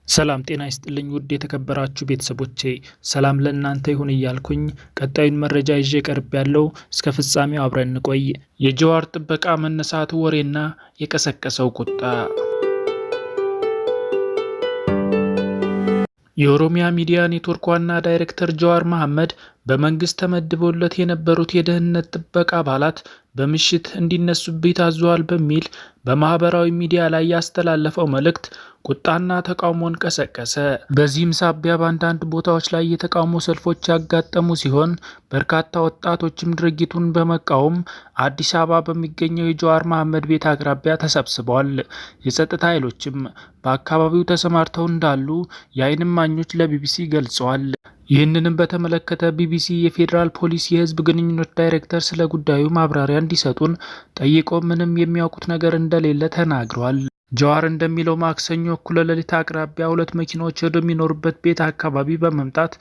ሰላም ጤና ይስጥልኝ ውድ የተከበራችሁ ቤተሰቦቼ፣ ሰላም ለእናንተ ይሁን እያልኩኝ ቀጣዩን መረጃ ይዤ ቀርቤያለሁ። እስከ ፍጻሜው አብረን እንቆይ። የጀዋር ጥበቃ መነሳቱ ወሬና የቀሰቀሰው ቁጣ። የኦሮሚያ ሚዲያ ኔትወርክ ዋና ዳይሬክተር ጀዋር መሐመድ በመንግስት ተመድበውለት የነበሩት የደህንነት ጥበቃ አባላት በምሽት እንዲነሱብኝ ታዘዋል በሚል በማህበራዊ ሚዲያ ላይ ያስተላለፈው መልእክት ቁጣና ተቃውሞን ቀሰቀሰ። በዚህም ሳቢያ በአንዳንድ ቦታዎች ላይ የተቃውሞ ሰልፎች ያጋጠሙ ሲሆን በርካታ ወጣቶችም ድርጊቱን በመቃወም አዲስ አበባ በሚገኘው የጀዋር መሐመድ ቤት አቅራቢያ ተሰብስበዋል። የጸጥታ ኃይሎችም በአካባቢው ተሰማርተው እንዳሉ የዓይን እማኞች ለቢቢሲ ገልጸዋል። ይህንንም በተመለከተ ቢቢሲ የፌዴራል ፖሊስ የህዝብ ግንኙነት ዳይሬክተር ስለ ጉዳዩ ማብራሪያ እንዲሰጡን ጠይቆ ምንም የሚያውቁት ነገር እንደሌለ ተናግረዋል። ጀዋር እንደሚለው ማክሰኞ እኩለ ሌሊት አቅራቢያ 2 መኪናዎች ወደሚኖሩበት ቤት አካባቢ በመምጣት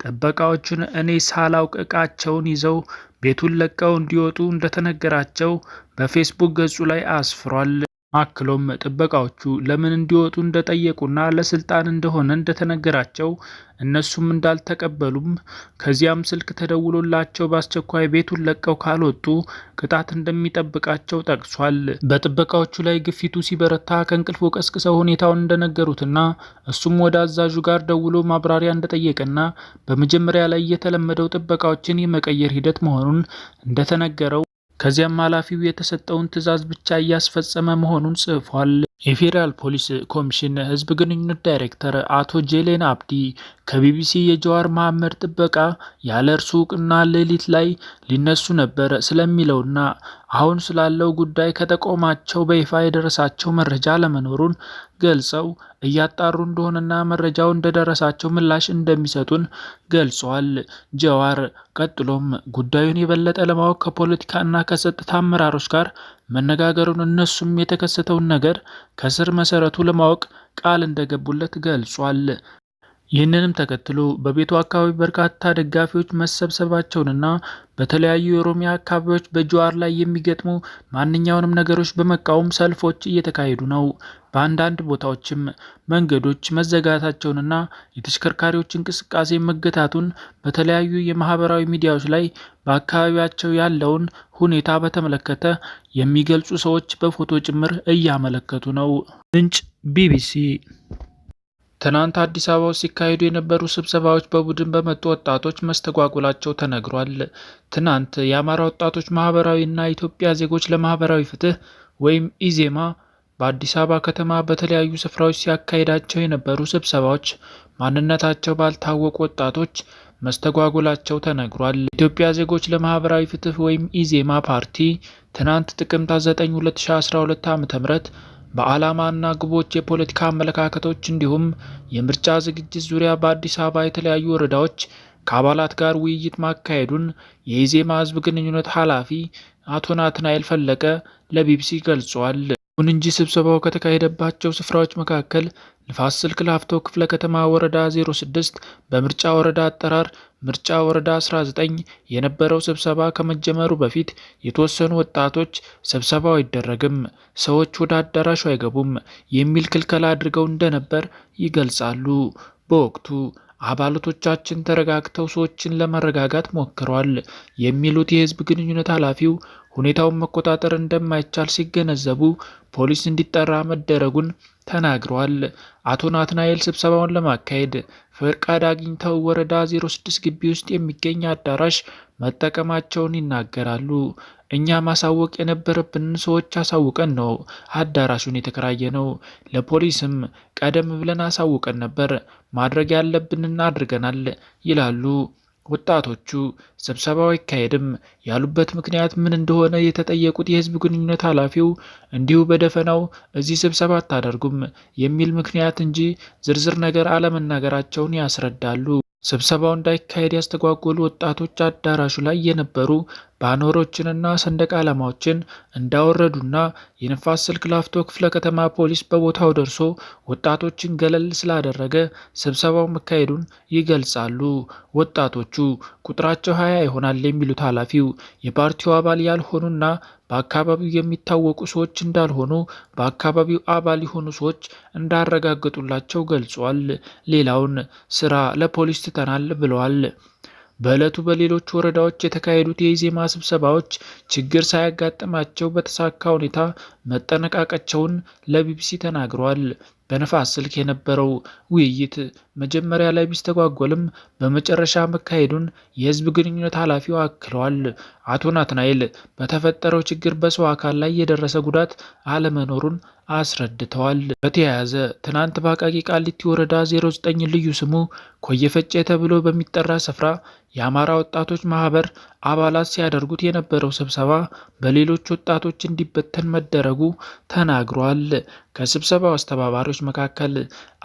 ጥበቃዎቹን እኔ ሳላውቅ ዕቃቸውን ይዘው ቤቱን ለቀው እንዲወጡ እንደተነገራቸው በፌስቡክ ገጹ ላይ አስፍሯል። አክሎም ጥበቃዎቹ ለምን እንዲወጡ እንደጠየቁና ለስልጣን እንደሆነ እንደተነገራቸው እነሱም እንዳልተቀበሉም ከዚያም ስልክ ተደውሎላቸው በአስቸኳይ ቤቱን ለቀው ካልወጡ ቅጣት እንደሚጠብቃቸው ጠቅሷል። በጥበቃዎቹ ላይ ግፊቱ ሲበረታ ከእንቅልፉ ቀስቅሰው ሁኔታውን እንደነገሩትና እሱም ወደ አዛዡ ጋር ደውሎ ማብራሪያ እንደጠየቀና በመጀመሪያ ላይ የተለመደው ጥበቃዎችን የመቀየር ሂደት መሆኑን እንደተነገረው ከዚያም ኃላፊው የተሰጠውን ትዕዛዝ ብቻ እያስፈጸመ መሆኑን ጽፏል። የፌዴራል ፖሊስ ኮሚሽን ህዝብ ግንኙነት ዳይሬክተር አቶ ጄሌን አብዲ ከቢቢሲ የጀዋር መሐመድ ጥበቃ ያለ እርሱ እውቅና ሌሊት ላይ ሊነሱ ነበር ስለሚለውና አሁን ስላለው ጉዳይ ከተቋማቸው በይፋ የደረሳቸው መረጃ ለመኖሩን ገልጸው እያጣሩ እንደሆነና መረጃው እንደደረሳቸው ምላሽ እንደሚሰጡን ገልጿል። ጀዋር ቀጥሎም ጉዳዩን የበለጠ ለማወቅ ከፖለቲካና ከጸጥታ አመራሮች ጋር መነጋገሩን እነሱም የተከሰተውን ነገር ከስር መሰረቱ ለማወቅ ቃል እንደገቡለት ገልጿል። ይህንንም ተከትሎ በቤቱ አካባቢ በርካታ ደጋፊዎች መሰብሰባቸውንና በተለያዩ የኦሮሚያ አካባቢዎች በጀዋር ላይ የሚገጥሙ ማንኛውንም ነገሮች በመቃወም ሰልፎች እየተካሄዱ ነው። በአንዳንድ ቦታዎችም መንገዶች መዘጋታቸውንና የተሽከርካሪዎች እንቅስቃሴ መገታቱን በተለያዩ የማህበራዊ ሚዲያዎች ላይ በአካባቢያቸው ያለውን ሁኔታ በተመለከተ የሚገልጹ ሰዎች በፎቶ ጭምር እያመለከቱ ነው። ምንጭ ቢቢሲ። ትናንት አዲስ አበባ ውስጥ ሲካሄዱ የነበሩ ስብሰባዎች በቡድን በመጡ ወጣቶች መስተጓጎላቸው ተነግሯል። ትናንት የአማራ ወጣቶች ማህበራዊና ኢትዮጵያ ዜጎች ለማህበራዊ ፍትህ ወይም ኢዜማ በአዲስ አበባ ከተማ በተለያዩ ስፍራዎች ሲያካሂዳቸው የነበሩ ስብሰባዎች ማንነታቸው ባልታወቁ ወጣቶች መስተጓጎላቸው ተነግሯል። ኢትዮጵያ ዜጎች ለማህበራዊ ፍትህ ወይም ኢዜማ ፓርቲ ትናንት ጥቅምት 9 2012 ዓ.ም በዓላማና ግቦች፣ የፖለቲካ አመለካከቶች እንዲሁም የምርጫ ዝግጅት ዙሪያ በአዲስ አበባ የተለያዩ ወረዳዎች ከአባላት ጋር ውይይት ማካሄዱን የኢዜማ ህዝብ ግንኙነት ኃላፊ አቶ ናትናኤል ፈለቀ ለቢቢሲ ገልጿል። ይሁን እንጂ ስብሰባው ከተካሄደባቸው ስፍራዎች መካከል ንፋስ ስልክ ላፍቶ ክፍለ ከተማ ወረዳ 06 በምርጫ ወረዳ አጠራር ምርጫ ወረዳ 19 የነበረው ስብሰባ ከመጀመሩ በፊት የተወሰኑ ወጣቶች ስብሰባው አይደረግም፣ ሰዎች ወደ አዳራሹ አይገቡም የሚል ክልከላ አድርገው እንደነበር ይገልጻሉ። በወቅቱ አባላቶቻችን ተረጋግተው ሰዎችን ለማረጋጋት ሞክረዋል የሚሉት የህዝብ ግንኙነት ኃላፊው ሁኔታውን መቆጣጠር እንደማይቻል ሲገነዘቡ ፖሊስ እንዲጠራ መደረጉን ተናግረዋል። አቶ ናትናኤል ስብሰባውን ለማካሄድ ፈቃድ አግኝተው ወረዳ 06 ግቢ ውስጥ የሚገኝ አዳራሽ መጠቀማቸውን ይናገራሉ። እኛ ማሳወቅ የነበረብን ሰዎች አሳውቀን ነው አዳራሹን የተከራየ ነው። ለፖሊስም ቀደም ብለን አሳውቀን ነበር። ማድረግ ያለብንና አድርገናል ይላሉ። ወጣቶቹ ስብሰባው አይካሄድም ያሉበት ምክንያት ምን እንደሆነ የተጠየቁት የህዝብ ግንኙነት ኃላፊው እንዲሁ በደፈናው እዚህ ስብሰባ አታደርጉም የሚል ምክንያት እንጂ ዝርዝር ነገር አለመናገራቸውን ያስረዳሉ። ስብሰባው እንዳይካሄድ ያስተጓጎሉ ወጣቶች አዳራሹ ላይ የነበሩ ባነሮችንና ሰንደቅ ዓላማዎችን እንዳወረዱና የንፋስ ስልክ ላፍቶ ክፍለ ከተማ ፖሊስ በቦታው ደርሶ ወጣቶችን ገለል ስላደረገ ስብሰባው መካሄዱን ይገልጻሉ። ወጣቶቹ ቁጥራቸው 20 ይሆናል የሚሉት ኃላፊው የፓርቲው አባል ያልሆኑና በአካባቢው የሚታወቁ ሰዎች እንዳልሆኑ በአካባቢው አባል የሆኑ ሰዎች እንዳረጋገጡላቸው ገልጿል። ሌላውን ስራ ለፖሊስ ትተናል ብለዋል። በዕለቱ በሌሎች ወረዳዎች የተካሄዱት የኢዜማ ስብሰባዎች ችግር ሳያጋጥማቸው በተሳካ ሁኔታ መጠናቀቃቸውን ለቢቢሲ ተናግረዋል። በንፋስ ስልክ የነበረው ውይይት መጀመሪያ ላይ ቢስተጓጎልም በመጨረሻ መካሄዱን የህዝብ ግንኙነት ኃላፊው አክለዋል። አቶ ናትናኤል በተፈጠረው ችግር በሰው አካል ላይ የደረሰ ጉዳት አለመኖሩን አስረድተዋል። በተያያዘ ትናንት በአቃቂ ቃሊቲ ወረዳ 09 ልዩ ስሙ ኮየፈጬ ተብሎ በሚጠራ ስፍራ የአማራ ወጣቶች ማህበር አባላት ሲያደርጉት የነበረው ስብሰባ በሌሎች ወጣቶች እንዲበተን መደረጉ ተናግሯል። ከስብሰባው አስተባባሪዎች መካከል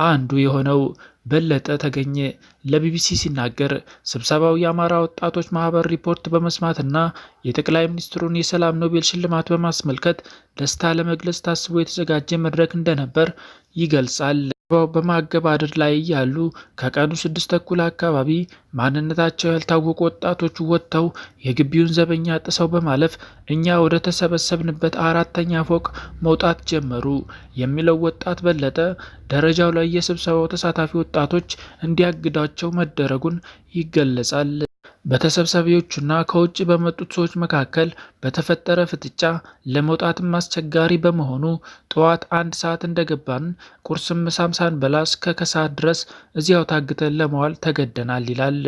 አንዱ የሆነው በለጠ ተገኘ ለቢቢሲ ሲናገር ስብሰባው የአማራ ወጣቶች ማህበር ሪፖርት በመስማትና የጠቅላይ ሚኒስትሩን የሰላም ኖቤል ሽልማት በማስመልከት ደስታ ለመግለጽ ታስቦ የተዘጋጀ መድረክ እንደነበር ይገልጻል። በማገባደድ ላይ ያሉ ከቀኑ 6 ተኩል አካባቢ ማንነታቸው ያልታወቁ ወጣቶች ወጥተው የግቢውን ዘበኛ ጥሰው በማለፍ እኛ ወደ ተሰበሰብንበት 4ኛ ፎቅ መውጣት ጀመሩ የሚለው ወጣት በለጠ ደረጃው ላይ የስብሰባው ተሳታፊ ወጣቶች እንዲያግዷቸው መደረጉን ይገለጻል። በተሰብሳቢዎቹና ከውጭ በመጡት ሰዎች መካከል በተፈጠረ ፍጥጫ ለመውጣትም አስቸጋሪ በመሆኑ ጠዋት 1 ሰዓት እንደገባን ቁርስም ምሳም ሳንበላ እስከ ከሰዓት ድረስ እዚያው ታግተን ለመዋል ተገደናል ይላል።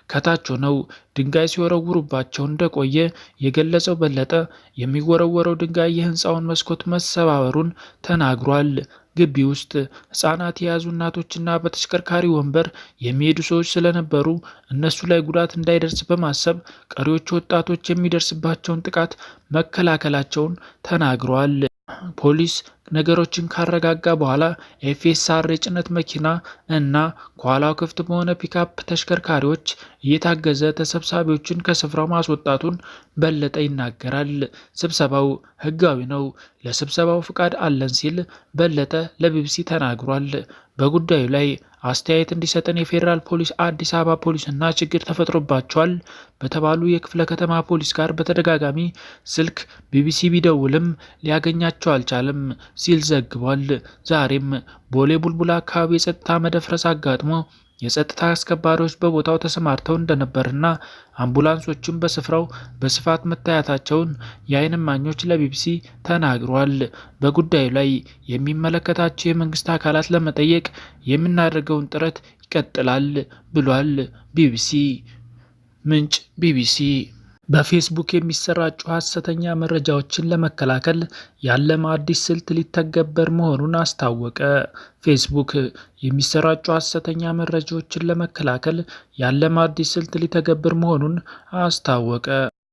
ከታች ሆነው ድንጋይ ሲወረውሩባቸው እንደቆየ የገለጸው በለጠ የሚወረወረው ድንጋይ የህንፃውን መስኮት መሰባበሩን ተናግሯል። ግቢ ውስጥ ህጻናት የያዙ እናቶችና በተሽከርካሪ ወንበር የሚሄዱ ሰዎች ስለነበሩ እነሱ ላይ ጉዳት እንዳይደርስ በማሰብ ቀሪዎቹ ወጣቶች የሚደርስባቸውን ጥቃት መከላከላቸውን ተናግረዋል። ፖሊስ ነገሮችን ካረጋጋ በኋላ ኤፍኤስአር የጭነት መኪና እና ከኋላው ክፍት በሆነ ፒካፕ ተሽከርካሪዎች እየታገዘ ተሰብሳቢዎችን ከስፍራው ማስወጣቱን በለጠ ይናገራል። ስብሰባው ህጋዊ ነው፣ ለስብሰባው ፍቃድ አለን ሲል በለጠ ለቢቢሲ ተናግሯል። በጉዳዩ ላይ አስተያየት እንዲሰጠን የፌዴራል ፖሊስ፣ አዲስ አበባ ፖሊስና ችግር ተፈጥሮባቸዋል በተባሉ የክፍለ ከተማ ፖሊስ ጋር በተደጋጋሚ ስልክ ቢቢሲ ቢደውልም ሊያገኛቸው አልቻለም ሲል ዘግቧል። ዛሬም ቦሌ ቡልቡላ አካባቢ የጸጥታ መደፍረስ አጋጥሞ የጸጥታ አስከባሪዎች በቦታው ተሰማርተው እንደነበርና አምቡላንሶችም በስፍራው በስፋት መታየታቸውን የዓይን እማኞች ለቢቢሲ ተናግረዋል። በጉዳዩ ላይ የሚመለከታቸው የመንግስት አካላት ለመጠየቅ የምናደርገውን ጥረት ይቀጥላል ብሏል ቢቢሲ። ምንጭ ቢቢሲ። በፌስቡክ የሚሰራጩ ሐሰተኛ መረጃዎችን ለመከላከል ያለመ አዲስ ስልት ሊተገበር መሆኑን አስታወቀ። ፌስቡክ የሚሰራጩ ሐሰተኛ መረጃዎችን ለመከላከል ያለመ አዲስ ስልት ሊተገብር መሆኑን አስታወቀ።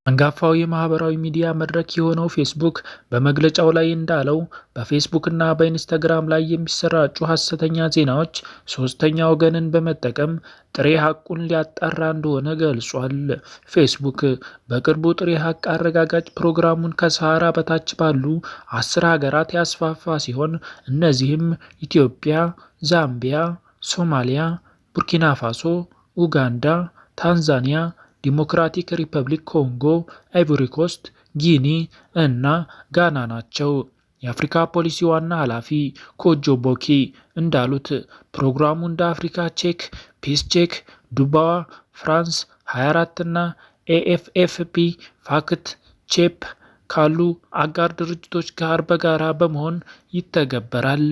አንጋፋው የማህበራዊ ሚዲያ መድረክ የሆነው ፌስቡክ በመግለጫው ላይ እንዳለው በፌስቡክ እና በኢንስታግራም ላይ የሚሰራጩ ሐሰተኛ ዜናዎች ሶስተኛ ወገንን በመጠቀም ጥሬ ሐቁን ሊያጣራ እንደሆነ ገልጿል። ፌስቡክ በቅርቡ ጥሬ ሐቅ አረጋጋጭ ፕሮግራሙን ከሰሃራ በታች ባሉ 10 ሀገራት ያስፋፋ ሲሆን እነዚህም ኢትዮጵያ፣ ዛምቢያ፣ ሶማሊያ፣ ቡርኪና ፋሶ፣ ኡጋንዳ፣ ታንዛኒያ፣ ዲሞክራቲክ ሪፐብሊክ ኮንጎ፣ አይቮሪ ኮስት፣ ጊኒ እና ጋና ናቸው። የአፍሪካ ፖሊሲ ዋና ኃላፊ ኮጆ ቦኪ እንዳሉት ፕሮግራሙ እንደ አፍሪካ ቼክ፣ ፒስ ቼክ፣ ዱባዋ፣ ፍራንስ 24 እና ኤኤፍኤፍፒ ፋክት ቼፕ ካሉ አጋር ድርጅቶች ጋር በጋራ በመሆን ይተገበራል።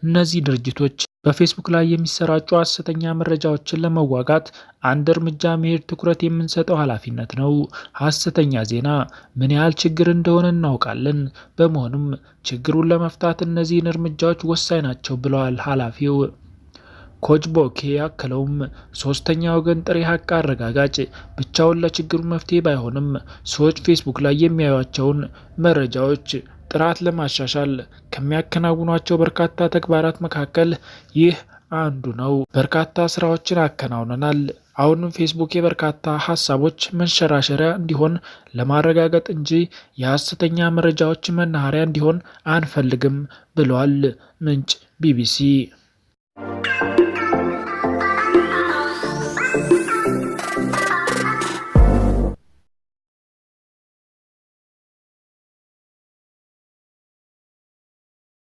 እነዚህ ድርጅቶች በፌስቡክ ላይ የሚሰራጩ ሐሰተኛ መረጃዎችን ለመዋጋት አንድ እርምጃ መሄድ ትኩረት የምንሰጠው ኃላፊነት ነው። ሐሰተኛ ዜና ምን ያህል ችግር እንደሆነ እናውቃለን። በመሆኑም ችግሩን ለመፍታት እነዚህን እርምጃዎች ወሳኝ ናቸው ብለዋል ኃላፊው። ኮች ቦኬ ያክለውም ሶስተኛ ወገን ጥሬ ሐቅ አረጋጋጭ ብቻውን ለችግሩ መፍትሄ ባይሆንም ሰዎች ፌስቡክ ላይ የሚያዩቸውን መረጃዎች ጥራት ለማሻሻል ከሚያከናውኗቸው በርካታ ተግባራት መካከል ይህ አንዱ ነው። በርካታ ስራዎችን አከናውነናል። አሁንም ፌስቡክ የበርካታ ሀሳቦች መንሸራሸሪያ እንዲሆን ለማረጋገጥ እንጂ የሐሰተኛ መረጃዎች መናኸሪያ እንዲሆን አንፈልግም ብሏል። ምንጭ ቢቢሲ።